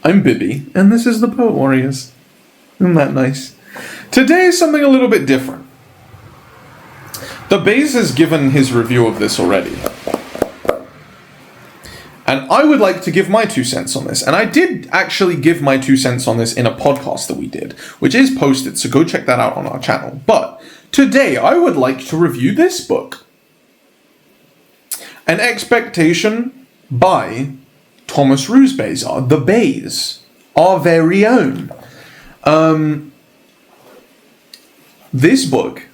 I'm Bibby, and this is the Poet Warriors. Isn't that nice? Today is something a little bit different. The Baze has given his review of this already. And I would like to give my 2 cents on this. And I did actually give my 2 cents on this in a podcast that we did, which is posted, so go check that out on our channel. But today, I would like to review this book. An Expectation by Thomas Rooz Bazar, the Baze, our very own. This book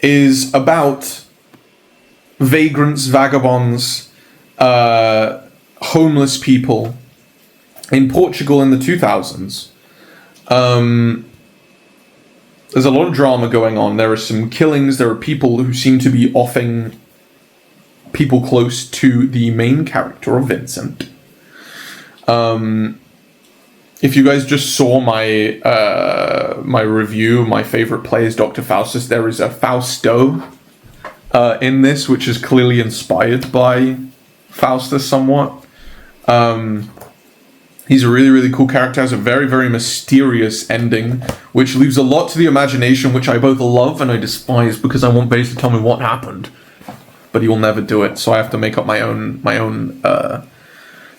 is about vagrants, vagabonds, homeless people in Portugal in the 2000s. There's a lot of drama going on. There are some killings. There are people who seem to be offing people close to the main character of Vincent. If you guys just saw my my review, my favorite play is Dr. Faustus. There is a Fausto in this, which is clearly inspired by Faustus somewhat. He's a really, really cool character, has a very, very mysterious ending, which leaves a lot to the imagination, which I both love and I despise because I want Baze to tell me what happened. But he will never do it, so I have to make up my own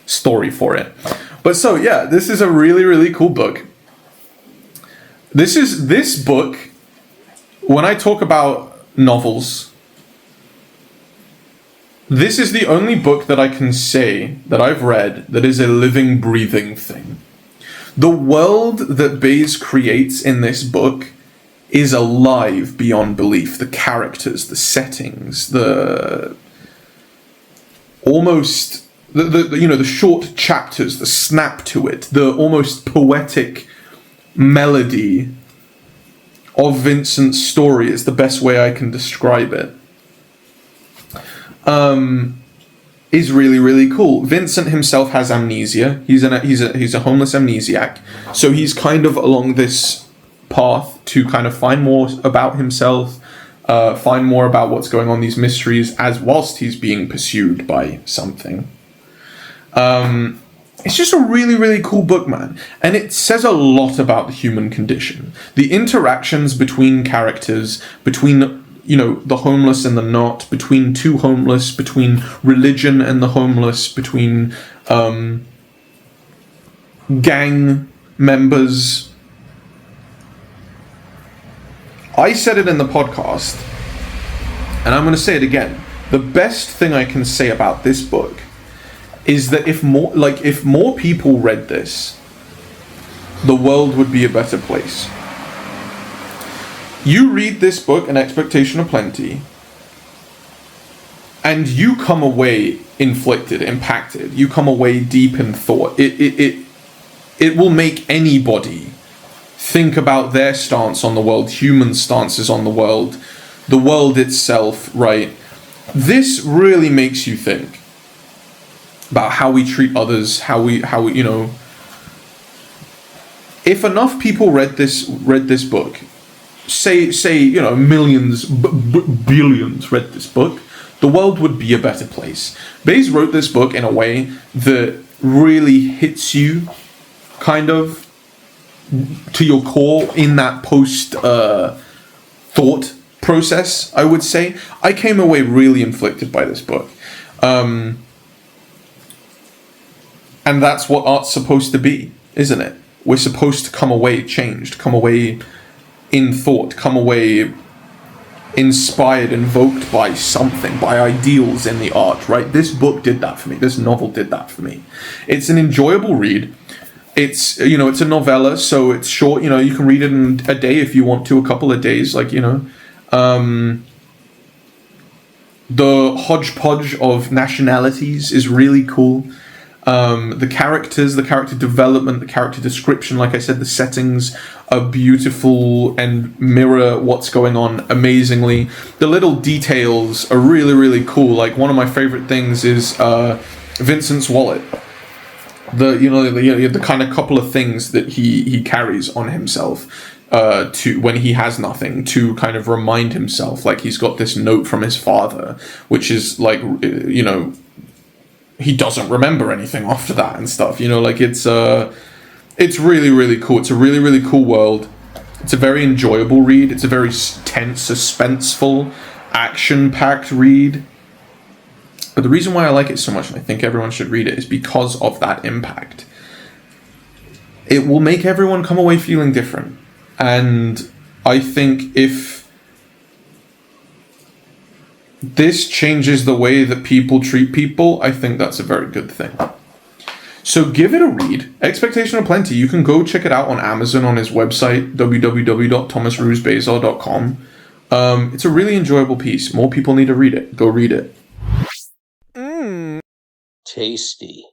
story for it. But so, yeah, this is a really, really cool book. This book, when I talk about novels, this is the only book that I can say that I've read that is a living, breathing thing. The world that Baze creates in this book is alive beyond belief. The characters, the settings, the short chapters, the snap to it, the almost poetic melody of Vincent's story is the best way I can describe it. Is really, really cool. Vincent himself has amnesia. He's a homeless amnesiac. So he's kind of along this path to kind of find more about himself, find more about what's going on, these mysteries, as whilst he's being pursued by something. It's just a really, really cool book, man. And it says a lot about the human condition. The interactions between characters, between the homeless and the not, between two homeless, between religion and the homeless, between gang members. I said it in the podcast, and I'm going to say it again. The best thing I can say about this book is that if more people read this, the world would be a better place. You read this book, An Expectation of Plenty, and you come away inflicted, impacted. You come away deep in thought. It will make anybody think about their stance on the world, human stances on the world itself, right? This really makes you think about how we treat others, how we if enough people read this book, say millions, billions read this book, the world would be a better place. Baze wrote this book in a way that really hits you kind of to your core in that post thought process, I would say. I came away really inflicted by this book. And that's what art's supposed to be, isn't it? We're supposed to come away changed, come away in thought, come away inspired, invoked by something, by ideals in the art, right? This book did that for me. This novel did that for me. It's an enjoyable read. It's, it's a novella, so it's short. You can read it in a day if you want to, a couple of days, the hodgepodge of nationalities is really cool. The characters, the character development, the character description, like I said, the settings are beautiful and mirror what's going on amazingly. The little details are really, really cool. Like, one of my favorite things is Vincent's wallet. The kind of couple of things that he carries on himself to when he has nothing, to kind of remind himself, like he's got this note from his father, which is like, he doesn't remember anything after that and stuff. You know, like it's really, really cool. It's a really, really cool world. It's a very enjoyable read. It's a very tense, suspenseful, action-packed read. But the reason why I like it so much, and I think everyone should read it, is because of that impact. It will make everyone come away feeling different. And I think if this changes the way that people treat people, I think that's a very good thing. So give it a read. Expectation of Plenty. You can go check it out on Amazon on his website, www.thomasroozbazar.com. It's a really enjoyable piece. More people need to read it. Go read it. Tasty.